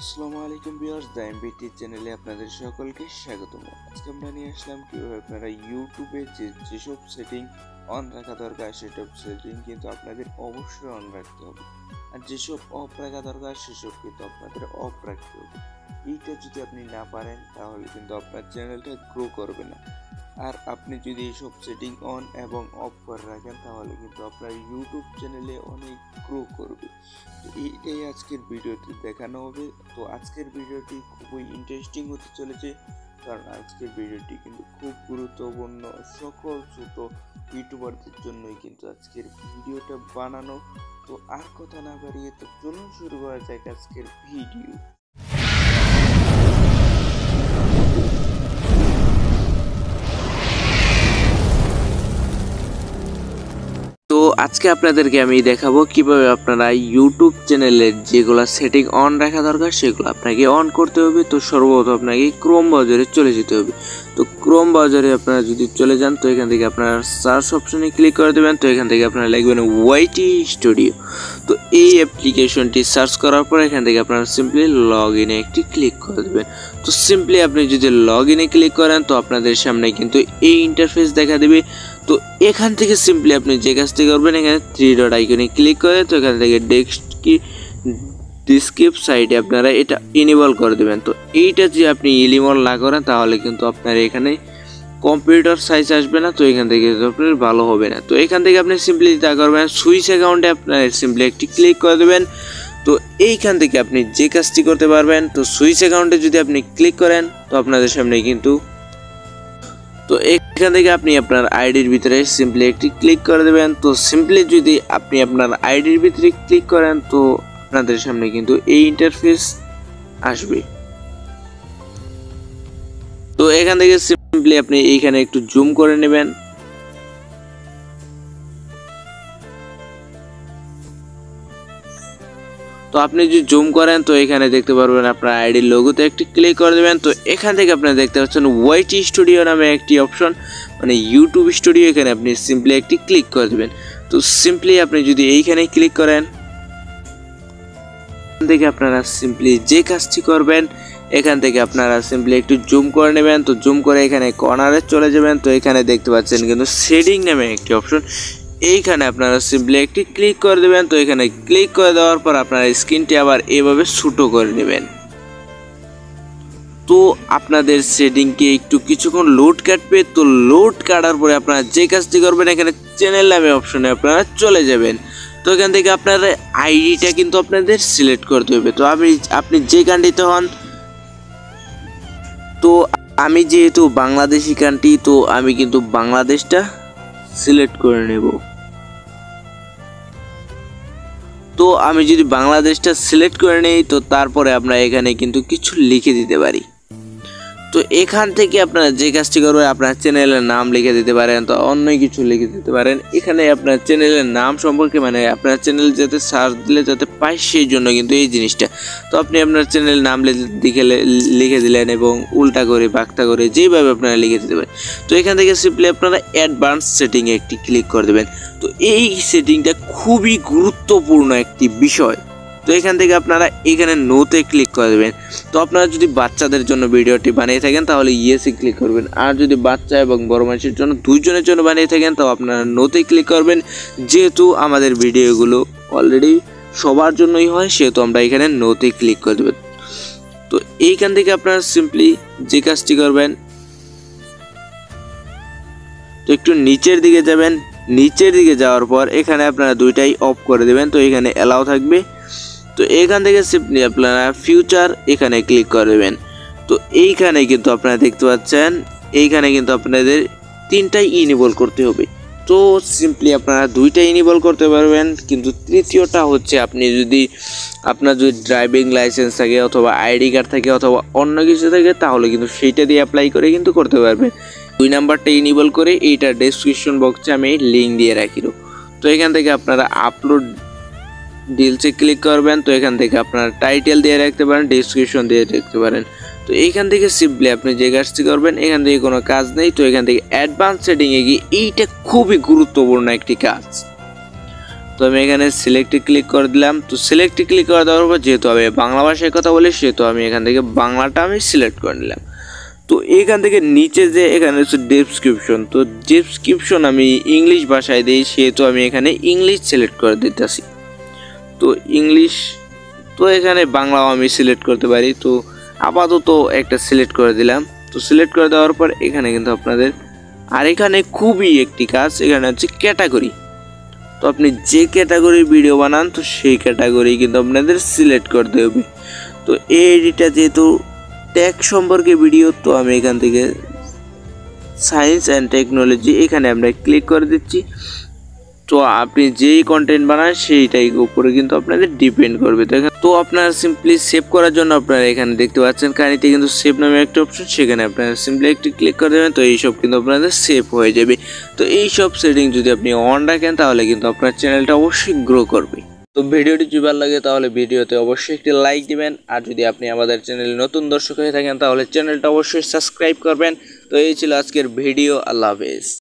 আসসালামু আলাইকুম viewers, the MBT চ্যানেলে আপনাদের সকলকে স্বাগতম। আজকে আমরা নিয়ে আসলাম কিভাবে আপনারা ইউটিউবে যেসব সেটিং অন রাখা দরকার সেসব সেটিং কিন্তু আপনাদের অবশ্যই অন রাখতে হবে, আর যেসব অফ রাখা দরকার সেসব কিন্তু আপনাদের অফ রাখতে হবে। এইটা যদি আপনি না পারেন তাহলে কিন্তু আপনার চ্যানেলটা গ্রো করবে না। আর আপনি যদি এইসব সেটিং অন এবং অফ করে রাখেন তাহলে কিন্তু আপনার ইউটিউব চ্যানেলে অনেক গ্রো করবে। তো এইটাই আজকের ভিডিওতে দেখানো হবে। তো আজকের ভিডিওটি খুবই ইন্টারেস্টিং হতে চলেছে, কারণ আজকের ভিডিওটি কিন্তু খুব গুরুত্বপূর্ণ। সকল ছোট ইউটিউবারদের জন্যই কিন্তু আজকের ভিডিওটা বানানো। তো আর কথা না বাড়িয়ে তো চলুন শুরু করা যাক আজকের ভিডিও। তো আজকে আপনাদেরকে আমি দেখাবো কিভাবে আপনারা ইউটিউব চ্যানেলের যেগুলো সেটিং অন রাখা দরকার সেগুলো আপনাকে অন করতে হবে। তো সর্বপ্রথম আপনাকে ক্রোম ব্রাউজারে চলে যেতে হবে। তো ক্রোম ব্রাউজারে আপনারা যদি চলে যান তো এখান থেকে আপনারা সার্চ অপশনে ক্লিক করে দেবেন। তো এখান থেকে আপনারা লিখবেন ওয়াইটি স্টুডিও। তো এই অ্যাপ্লিকেশনটি সার্চ করার পর এখান থেকে আপনারা সিম্পলি লগ ইনে একটি ক্লিক করে দেবেন। তো সিম্পলি আপনি যদি লগ ইনে ক্লিক করেন তো আপনাদের সামনে কিন্তু এই ইন্টারফেস দেখা দেবে। তো এখান থেকে সিম্পলি আপনি যে কাজটি করবেন, এখানে 3 ডট আইকনে ক্লিক করে তো এখান থেকে ডেস্কটপ সাইটে আপনারা এটা ইনেবল করে দেবেন। তো এইটা যে আপনি ইনেবল না করেন তাহলে কিন্তু আপনার এখানে কম্পিউটার সাইজ আসবে না, তো এখান থেকে আপনার ভালো হবে না। তো এখান থেকে আপনি সিম্পলি তা করবেন, সুইচ অ্যাকাউন্টে আপনার সিম্পলি একটি ক্লিক করে দেবেন। তো এইখান থেকে আপনি যে কাজটি করতে পারবেন, তো সুইচ অ্যাকাউন্টে যদি আপনি ক্লিক করেন তো আপনাদের সামনে কিন্তু তো এখান থেকে আপনি আপনার আইডির ভিতরে সিম্পলি একটি ক্লিক করে দেবেন। তো সিম্পলি যদি আপনি আপনার আইডির ভিতরে ক্লিক করেন তো আপনাদের সামনে কিন্তু এই ইন্টারফেস আসবে। তো এখান থেকে সিম্পলি আপনি এইখানে একটু জুম করে নেবেন। তো আপনি যদি জুম করেন তো এখানে দেখতে পারবেন আপনার আইডির লোগোতে একটি ক্লিক করে দেবেন। তো এখান থেকে আপনারা দেখতে পাচ্ছেন ওয়াইটি স্টুডিও নামে একটি অপশন, মানে ইউটিউব স্টুডিও। এখানে আপনি সিম্পলি একটি ক্লিক করে দেবেন। তো সিম্পলি আপনি যদি এইখানে ক্লিক করেন এখান থেকে আপনারা সিম্পলি যে কাজটি করবেন, এখান থেকে আপনারা সিম্পলি একটু জুম করে নেবেন। তো জুম করে এখানে কর্নারে চলে যাবেন। তো এখানে দেখতে পাচ্ছেন কিন্তু সেটিং নামে একটি অপশন, এইখানে আপনারা সিম্পলি একটি ক্লিক করে দেবেন। তো এখানে ক্লিক করে দেওয়ার পর আপনারা স্ক্রিনটি আবার এভাবে ছোটো করে নেবেন। তো আপনাদের সেটিংকে একটু কিছুক্ষণ লোড কাটবে। তো লোড কাটার পরে আপনারা যে কাজটি করবেন, এখানে চ্যানেল নামে অপশনে আপনারা চলে যাবেন। তো এখান থেকে আপনার আইডিটা কিন্তু আপনাদের সিলেক্ট করতে হবে। তো আপনি যে কান্ট্রিতে হন, তো আমি যেহেতু বাংলাদেশি কান্ট্রি তো আমি কিন্তু বাংলাদেশটা সিলেক্ট করে নেব। তো আমি যদি বাংলাদেশটা সিলেক্ট করে নেই তো তারপরে আমরা এখানে কিন্তু কিছু লিখে দিতে পারি। তো এখান থেকে আপনারা যে কাজটি করবেন, আপনার চ্যানেলের নাম লিখে দিতে পারেন, তো অন্য কিছু লিখে দিতে পারেন। এখানে আপনার চ্যানেলের নাম সম্পর্কে, মানে আপনার চ্যানেল যাতে সার্চ দিলে যাতে পায় সেই জন্য কিন্তু এই জিনিসটা। তো আপনি আপনার চ্যানেলের নাম লিখে দিলেন এবং উল্টা করে বাঁকটা করে যেভাবে আপনারা লিখে দিতে পারেন। তো এখান থেকে সিম্পলি আপনারা অ্যাডভান্স সেটিংয়ে একটি ক্লিক করে দেবেন। তো এই সেটিংটা খুবই গুরুত্বপূর্ণ একটি বিষয়। তো এখান থেকে আপনারা এখানে নোতে ক্লিক করে দেবেন। তো আপনারা যদি বাচ্চাদের জন্য ভিডিওটি বানিয়ে থাকেন তাহলে ইয়েসে ক্লিক করবেন, আর যদি বাচ্চা এবং বড় মানুষের জন্য দুইজনের জন্য বানিয়ে থাকেন তো আপনারা নোতে ক্লিক করবেন। যেহেতু আমাদের ভিডিওগুলো অলরেডি সবার জন্যই হয় সেহেতু আমরা এখানে নোতে ক্লিক করে দেবেন। তো এইখান থেকে আপনারা সিম্পলি যে কাজটি করবেন, তো একটু নিচের দিকে যাবেন। নিচের দিকে যাওয়ার পর এখানে আপনারা দুইটাই অফ করে দেবেন। তো এখানে অ্যালাউ থাকবে। তো এখান থেকে সিম্পলি আপনারা ফিউচার এখানে ক্লিক করে দেবেন। তো এইখানে কিন্তু আপনারা দেখতে পাচ্ছেন এইখানে কিন্তু আপনাদের তিনটাই ইনেবল করতে হবে। তো সিম্পলি আপনারা দুইটাই ইনেবল করতে পারবেন, কিন্তু তৃতীয়টা হচ্ছে আপনার যদি ড্রাইভিং লাইসেন্স থাকে অথবা আইডি কার্ড থাকে অথবা অন্য কিছু থাকে তাহলে কিন্তু সেইটা দিয়ে অ্যাপ্লাই করে কিন্তু করতে পারবেন। 2 নাম্বারটা ইনেবল করে এইটা ডেসক্রিপশন বক্সে আমি লিঙ্ক দিয়ে রাখি। তো এখান থেকে আপনারা আপলোড ডিলসে ক্লিক করবেন। তো এখান থেকে আপনারা টাইটেল দিয়ে রাখতে পারেন, ডেসক্রিপশন দিয়ে রাখতে পারেন। তো এইখান থেকে সিম্পলি আপনি যে কাজটি করবেন, এখান থেকে কোনো কাজ নেই। তো এখান থেকে অ্যাডভান্স সেটিংয়ে গিয়ে এইটা খুবই গুরুত্বপূর্ণ একটি কাজ। তো আমি এখানে সিলেক্টে ক্লিক করে দিলাম। তো সিলেক্টে ক্লিক করে দেওয়ার পর যেহেতু আমি বাংলা ভাষায় কথা বলি সেহেতু আমি এখান থেকে বাংলাটা আমি সিলেক্ট করে নিলাম। তো এখান থেকে নিচে যে এখানে হচ্ছে ডেসক্রিপশন, তো ডেসক্রিপশন আমি ইংলিশ ভাষায় দিই সেহেতু আমি এখানে ইংলিশ সিলেক্ট করে দিতেছি। তো ইংলিশ, তো এখানে বাংলাও আমি সিলেক্ট করতে পারি। তো আপাতত একটা সিলেক্ট করে দিলাম। তো সিলেক্ট করে দেওয়ার পর এখানে কিন্তু আপনাদের আর এখানে খুবই একটি কাজ, এখানে হচ্ছে ক্যাটাগরি। তো আপনি যে ক্যাটাগরির ভিডিও বানান তো সেই ক্যাটাগরি কিন্তু আপনাদের সিলেক্ট করতে হবে। তো এইটা যেহেতু টেক সম্পর্কে ভিডিও, তো আমি এখান থেকে সায়েন্স অ্যান্ড টেকনোলজি এখানে আমরা ক্লিক করে দিচ্ছি। তো আপনি যেই কন্টেন্ট বানান সেইটাই উপরে কিন্তু আপনাদের ডিপেন্ড করবে। তো আপনারা সিম্পলি সেভ করার জন্য আপনারা এখানে দেখতে পাচ্ছেন কাহিনিতে কিন্তু সেভ নামে একটা অপশন, সেখানে আপনারা সিম্পলি একটু ক্লিক করে দেবেন। তো এইসব কিন্তু আপনাদের সেভ হয়ে যাবে। তো এইসব সেটিং যদি আপনি অন রাখেন তাহলে কিন্তু আপনার চ্যানেলটা অবশ্যই গ্রো করবে। তো ভিডিওটি যদি ভালো লাগে তাহলে ভিডিওতে অবশ্যই একটি লাইক দিবেন, আর যদি আপনি আমাদের চ্যানেলে নতুন দর্শক হয়ে থাকেন তাহলে চ্যানেলটা অবশ্যই সাবস্ক্রাইব করবেন। তো এই ছিল আজকের ভিডিও। আল্লাহ হাফেজ।